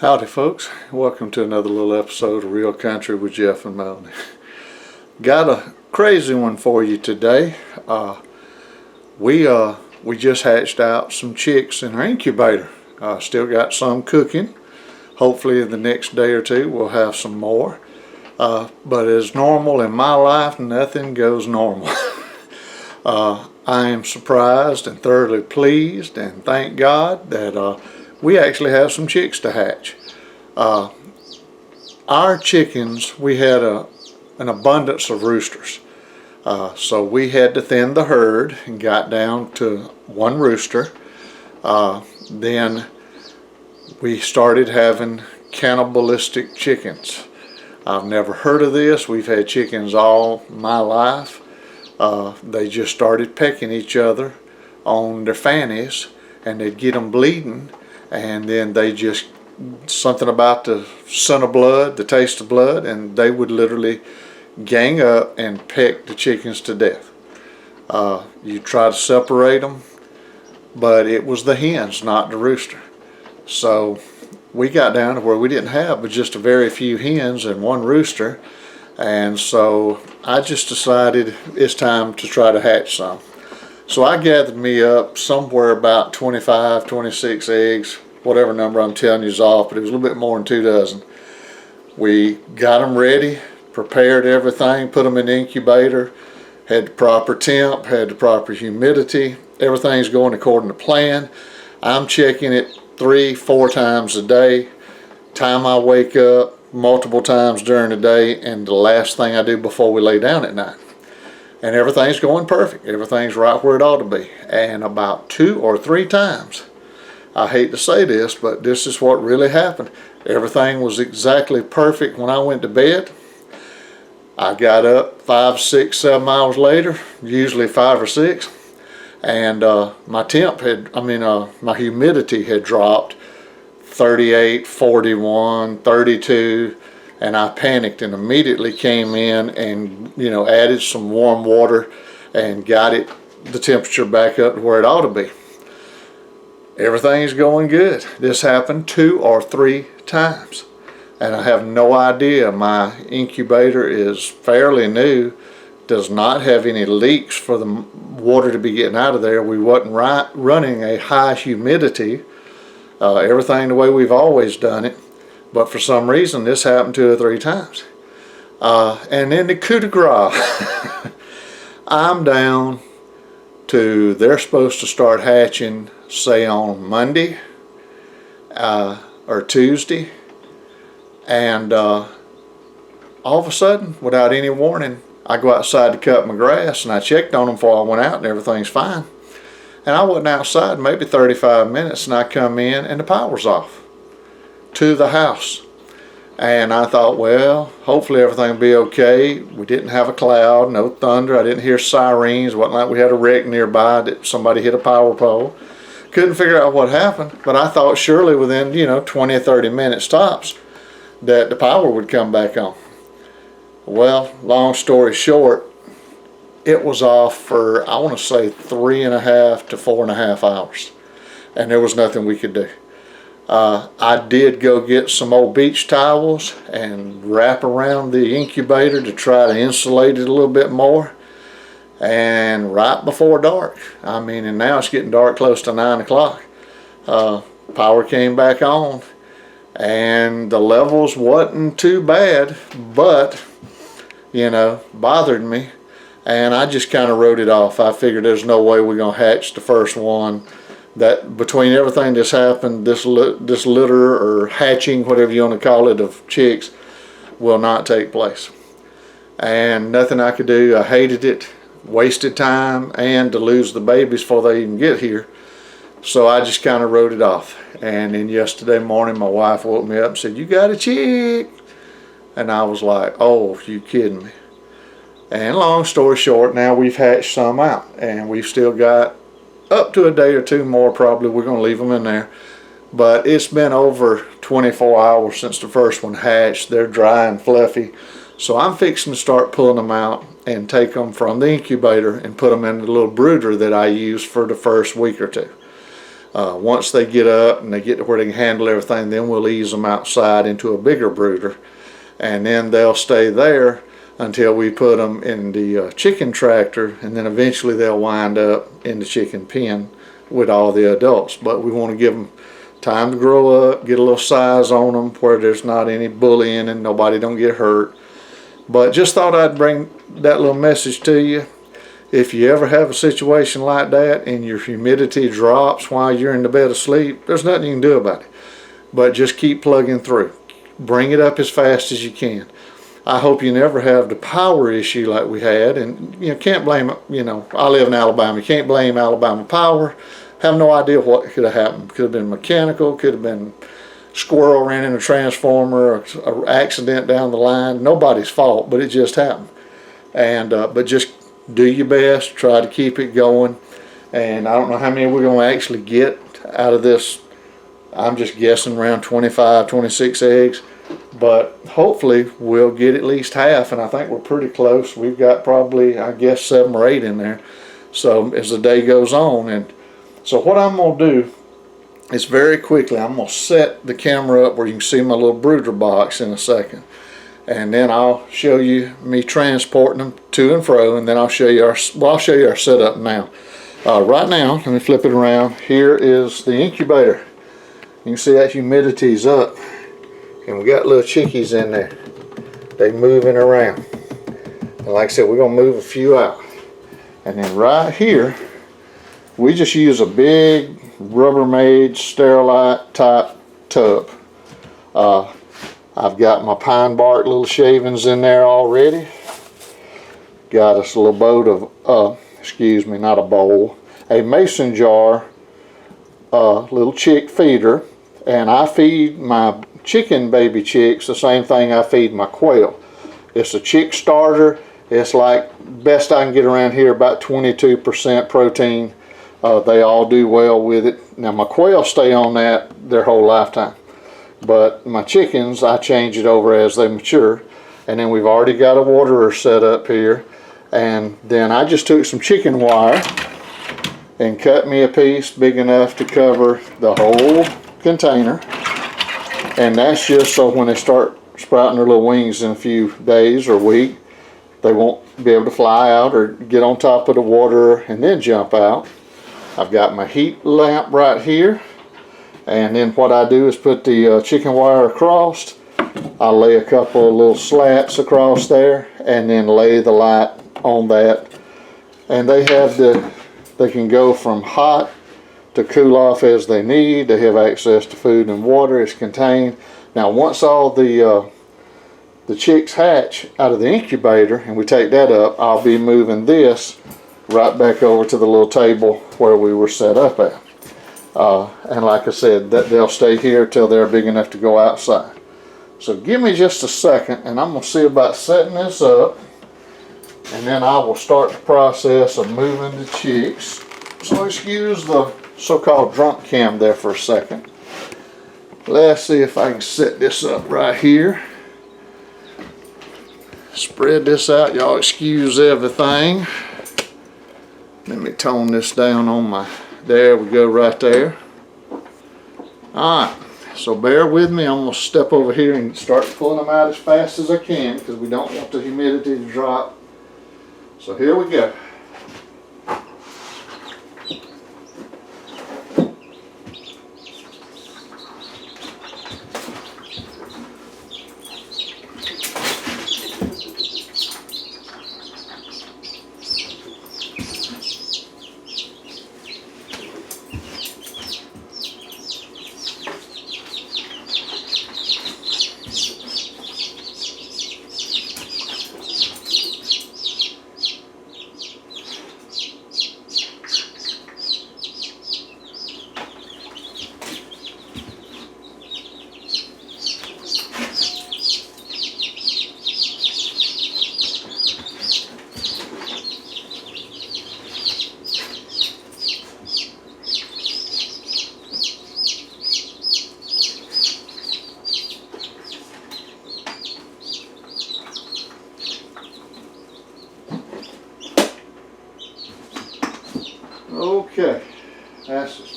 Howdy folks, welcome to another little episode of Real Country with Jeff and Melanie. Got a crazy one for you today. We just hatched out some chicks in our incubator. Still got some cooking. Hopefully in the next day or two we'll have some more. But as normal in my life, nothing goes normal. I am surprised and thoroughly pleased and thank God that we actually have some chicks to hatch. Our chickens, we had an abundance of roosters. So we had to thin the herd and got down to one rooster. Then we started having cannibalistic chickens. I've never heard of this. We've had chickens all my life. They just started pecking each other on their fannies and they'd get them bleeding, and then they just, something about the scent of blood, the taste of blood, and they would literally gang up and peck the chickens to death. You try to separate them, but it was the hens, not the rooster. So we got down to where we didn't have but just a very few hens and one rooster, and so I just decided it's time to try to hatch some. So I gathered me up somewhere about 25, 26 eggs, whatever number I'm telling you is off, but it was a little bit more than 2 dozen. We got them ready, prepared everything, put them in the incubator, had the proper temp, had the proper humidity, everything's going according to plan. I'm checking it 3-4 times a day. Time I wake up, multiple times during the day, and the last thing I do before we lay down at night. And everything's going perfect. Everything's right where it ought to be. And about 2 or 3 times, I hate to say this, but this is what really happened. Everything was exactly perfect when I went to bed. I got up 5, 6, 7 hours later, usually 5 or 6, and my temp had, my humidity had dropped 38, 41, 32, and I panicked and immediately came in and added some warm water and got it, the temperature back up to where it ought to be. Everything's going good. This happened 2 or 3 times, and I have no idea. My incubator is fairly new, does not have any leaks for the water to be getting out of there. We wasn't running a high humidity. Everything the way we've always done it, but for some reason this happened 2 or 3 times. And then the coup de grace. I'm down to, they're supposed to start hatching say on Monday or Tuesday, and all of a sudden, without any warning, I go outside to cut my grass, and I checked on them before I went out and everything's fine. And I wasn't outside maybe 35 minutes, and I come in and the power's off to the house. And I thought, well, hopefully everything will be okay. We didn't have a cloud, no thunder. I didn't hear sirens. It wasn't like we had a wreck nearby that somebody hit a power pole. Couldn't figure out what happened, but I thought surely within 20 or 30 minutes tops that the power would come back on. Well, long story short, it was off for, I want to say, 3.5 to 4.5 hours, and there was nothing we could do. I did go get some old beach towels and wrap around the incubator to try to insulate it a little bit more, and right before dark, and now it's getting dark close to 9 o'clock, power came back on, and the levels wasn't too bad, but bothered me. And I just kind of wrote it off. I figured there's no way we're going to hatch the first one. That between everything that's happened, this litter or hatching, whatever you want to call it, of chicks will not take place. And nothing I could do. I hated it, wasted time, and to lose the babies before they even get here. So I just kind of wrote it off. And then yesterday morning, my wife woke me up and said, "You got a chick?" And I was like, "Oh, you kidding me?" And long story short, now we've hatched some out, and we've still got up to a day or 2 more probably. We're going to leave them in there. But it's been over 24 hours since the first one hatched. They're dry and fluffy. So I'm fixing to start pulling them out and take them from the incubator and put them in the little brooder that I use for the first week or 2. Once they get up and they get to where they can handle everything, then we'll ease them outside into a bigger brooder, and then they'll stay there until we put them in the chicken tractor, and then eventually they'll wind up in the chicken pen with all the adults. But we want to give them time to grow up, get a little size on them where there's not any bullying and nobody don't get hurt. But just thought I'd bring that little message to you. If you ever have a situation like that and your humidity drops while you're in the bed asleep, there's nothing you can do about it. But just keep plugging through. Bring it up as fast as you can. I hope you never have the power issue like we had, and you know, can't blame it. You know, I live in Alabama. You can't blame Alabama Power. Have no idea what could have happened. Could have been mechanical. Could have been squirrel ran in a transformer, or an accident down the line. Nobody's fault, but it just happened. And but just do your best. Try to keep it going. And I don't know how many we're going to actually get out of this. I'm just guessing around 25, 26 eggs. But hopefully we'll get at least half, and I think we're pretty close. We've got probably, I guess, 7 or 8 in there. So as the day goes on, and so what I'm going to do is very quickly, I'm going to set the camera up where you can see my little brooder box in a second, and then I'll show you me transporting them to and fro, and then I'll show you our setup now. Right now, let me flip it around. Here is the incubator. You can see that humidity's up. And we got little chickies in there. They moving around. And like I said, we're gonna move a few out. And then right here, we just use a big Rubbermaid Sterilite type tub. I've got my pine bark little shavings in there already. Got us a little bowl of, excuse me, not a bowl, a mason jar, little chick feeder. And I feed my chicken baby chicks the same thing I feed my quail. It's a chick starter. It's like best I can get around here, about 22% protein. They all do well with it. Now my quail stay on that their whole lifetime, but my chickens I change it over as they mature. And then we've already got a waterer set up here, and then I just took some chicken wire and cut me a piece big enough to cover the whole container. And that's just so when they start sprouting their little wings in a few days or week, they won't be able to fly out or get on top of the water and then jump out. I've got my heat lamp right here, and then what I do is put the chicken wire across. I'll lay a couple of little slats across there and then lay the light on that. And they can go from hot to cool off as they need. They have access to food and water. It's contained. Now once all the chicks hatch out of the incubator and we take that up, I'll be moving this right back over to the little table where we were set up at. And like I said, they'll stay here till they're big enough to go outside. So give me just a second and I'm going to see about setting this up, and then I will start the process of moving the chicks. So excuse the so-called drunk cam there for a second. Let's see if I can set this up right here. Spread this out. Y'all excuse everything. Let me tone this down on my, there we go, right there. Alright, so bear with me. I'm going to step over here and start pulling them out as fast as I can because we don't want the humidity to drop. So here we go.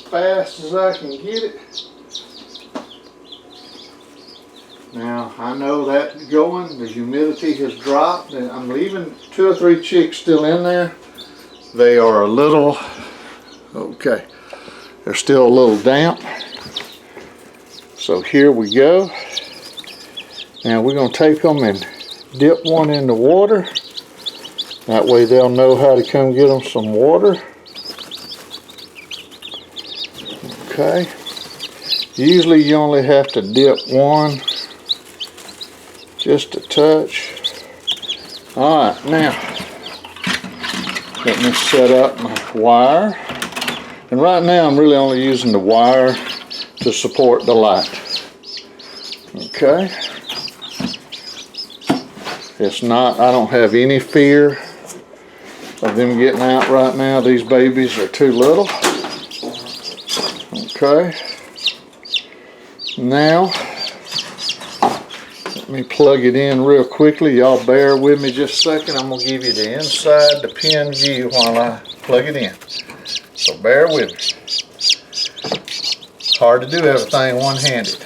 fast as I can get it. Now, I know that's going, the humidity has dropped, and I'm leaving 2 or 3 chicks still in there. They are a little, okay, they're still a little damp. So here we go. Now we're going to take them and dip one in the water. That way they'll know how to come get them some water. Okay. Usually you only have to dip one. Just a touch. Alright, now let me set up my wire. And right now I'm really only using the wire to support the light. Okay. It's not, I don't have any fear of them getting out right now. These babies are too little. Okay. Now, let me plug it in real quickly. Y'all bear with me just a second. I'm going to give you the inside, the pin view while I plug it in. So bear with me. It's hard to do everything one-handed.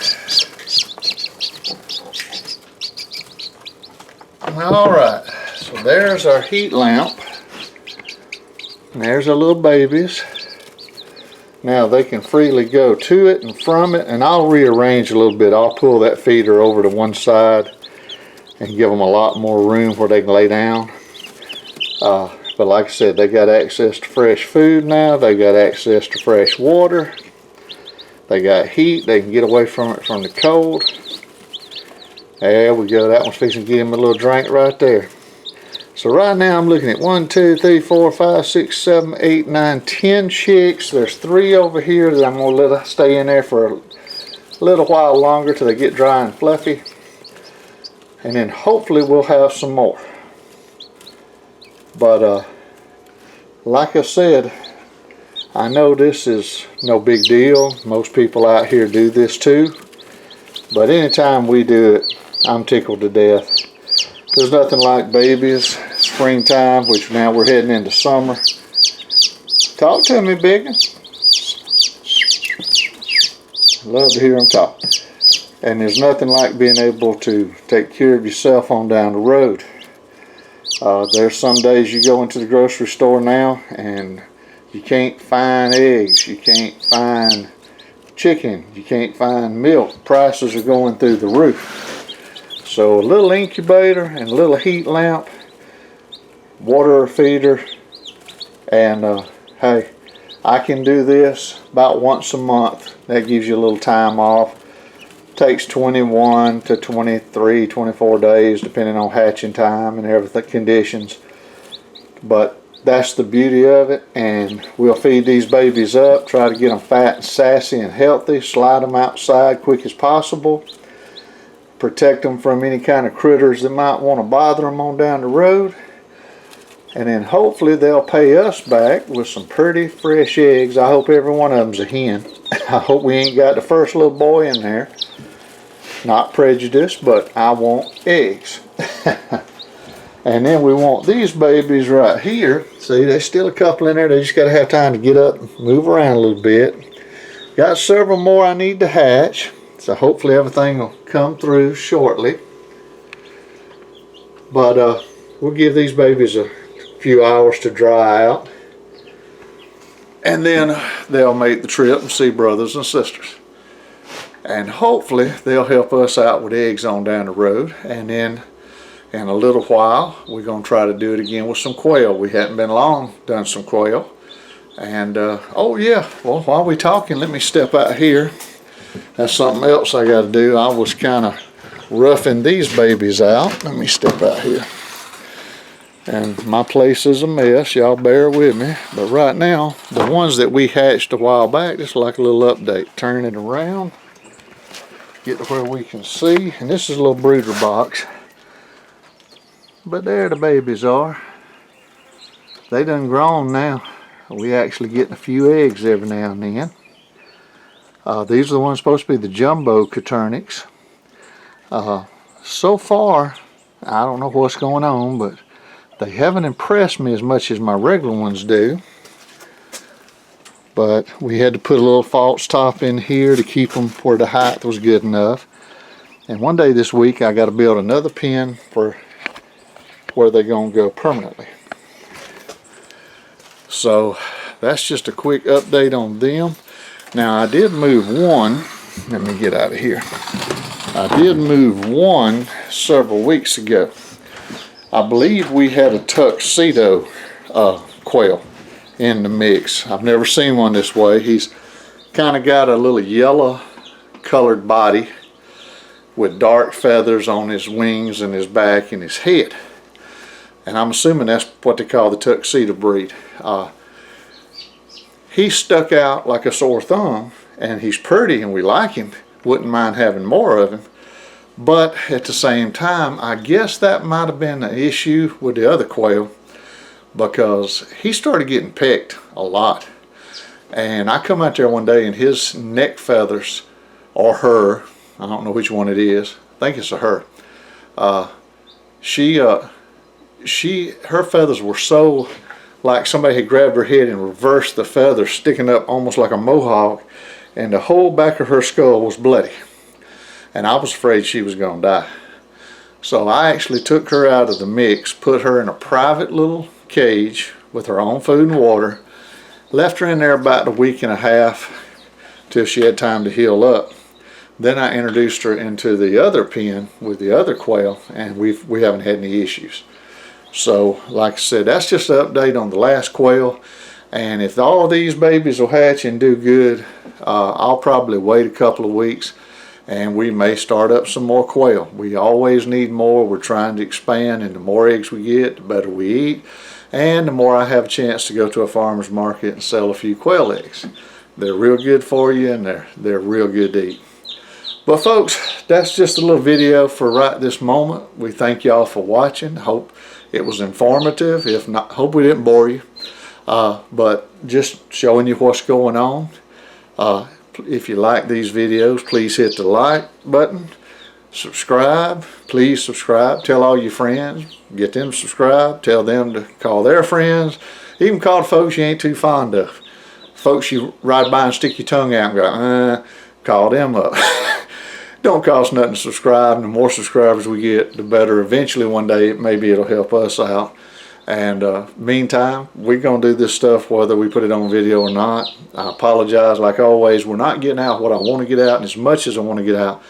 Alright, so there's our heat lamp. And there's our little babies. Now they can freely go to it and from it, and I'll rearrange a little bit. I'll pull that feeder over to one side and give them a lot more room where they can lay down. But like I said, they got access to fresh food now. They got access to fresh water. They got heat. They can get away from it from the cold. There we go. That one's fixing to give him a little drink right there. So right now I'm looking at 1, 2, 3, 4, 5, 6, 7, 8, 9, 10 chicks. There's 3 over here that I'm going to let stay in there for a little while longer till they get dry and fluffy. And then hopefully we'll have some more. But like I said, I know this is no big deal. Most people out here do this too. But anytime we do it, I'm tickled to death. There's nothing like babies, springtime, which now we're heading into summer. Talk to me, biggin. Love to hear them talk. And there's nothing like being able to take care of yourself on down the road. There's some days you go into the grocery store now and you can't find eggs, you can't find chicken, you can't find milk. Prices are going through the roof. So a little incubator and a little heat lamp, water feeder, and hey, I can do this about once a month. That gives you a little time off. Takes 21 to 23, 24 days depending on hatching time and everything, conditions. But that's the beauty of it, and we'll feed these babies up, try to get them fat and sassy and healthy, slide them outside quick as possible, protect them from any kind of critters that might want to bother them on down the road, and then hopefully they'll pay us back with some pretty fresh eggs. I hope every one of them's a hen. I hope we ain't got the first little boy in there. Not prejudiced, but I want eggs. And then we want these babies right here. See, there's still a couple in there. They just got to have time to get up and move around a little bit. Got several more I need to hatch. So hopefully everything will come through shortly. But we'll give these babies a few hours to dry out. And then they'll make the trip and see brothers and sisters. And hopefully they'll help us out with eggs on down the road. And then in a little while, we're going to try to do it again with some quail. We hadn't been long done some quail. And, oh yeah, well, while we're talking, let me step out here. That's something else I got to do. I was kind of roughing these babies out. Let me step out here. And my place is a mess. Y'all bear with me. But right now, the ones that we hatched a while back, just like a little update. Turn it around. Get to where we can see. And this is a little brooder box. But there the babies are. They done grown now. We actually getting a few eggs every now and then. These are the ones supposed to be the jumbo Coternics. So far, I don't know what's going on, but they haven't impressed me as much as my regular ones do. but we had to put a little false top in here to keep them where the height was good enough. And one day this week I got to build another pen for where they're going to go permanently. So that's just a quick update on them. Now I did move one. Let me get out of here. I did move one several weeks ago. I believe we had a tuxedo quail in the mix. I've never seen one this way. He's kind of got a little yellow colored body with dark feathers on his wings and his back and his head. And I'm assuming that's what they call the tuxedo breed. He stuck out like a sore thumb, and he's pretty and we like him. Wouldn't mind having more of him. But at the same time, I guess that might have been an issue with the other quail, because he started getting pecked a lot. And I come out there one day and his neck feathers, or her, I don't know which one it is, I think it's a her, her feathers were so like somebody had grabbed her head and reversed the feathers, sticking up almost like a mohawk, and the whole back of her skull was bloody. And I was afraid she was going to die. So I actually took her out of the mix, put her in a private little cage with her own food and water, left her in there about a week and a half till she had time to heal up. Then I introduced her into the other pen with the other quail, and we haven't had any issues. So like I said, that's just an update on the last quail. And if all these babies will hatch and do good, I'll probably wait a couple of weeks and we may start up some more quail. We always need more. We're trying to expand, and the more eggs we get, the better we eat, and the more I have a chance to go to a farmer's market and sell a few quail eggs. They're real good for you, and they're real good to eat. But folks, that's just a little video for right this moment. We thank y'all for watching. Hope it was informative. If not, hope we didn't bore you. But just showing you what's going on. If you like these videos, please hit the like button. Subscribe. Please subscribe. Tell all your friends. Get them to subscribe. Tell them to call their friends. Even call the folks you ain't too fond of. Folks you ride by and stick your tongue out and go, call them up. Don't cost nothing to subscribe. The more subscribers we get, the better. Eventually one day maybe it'll help us out. And meantime, we're going to do this stuff whether we put it on video or not. I apologize, like always, we're not getting out what I want to get out and as much as I want to get out.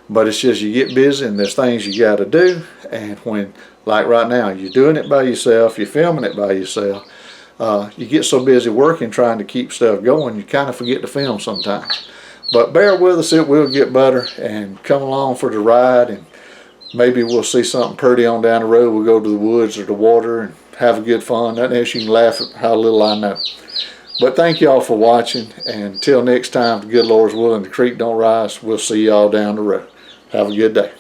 But it's just you get busy and there's things you got to do. And when, like right now, you're doing it by yourself, you're filming it by yourself, you get so busy working trying to keep stuff going, you kind of forget to film sometimes. But bear with us, it will get better, and come along for the ride, and maybe we'll see something pretty on down the road. We'll go to the woods or the water and have a good fun. Nothing else you can laugh at how little I know. But thank y'all for watching, and until next time, if the good Lord's willing, the creek don't rise, we'll see y'all down the road. Have a good day.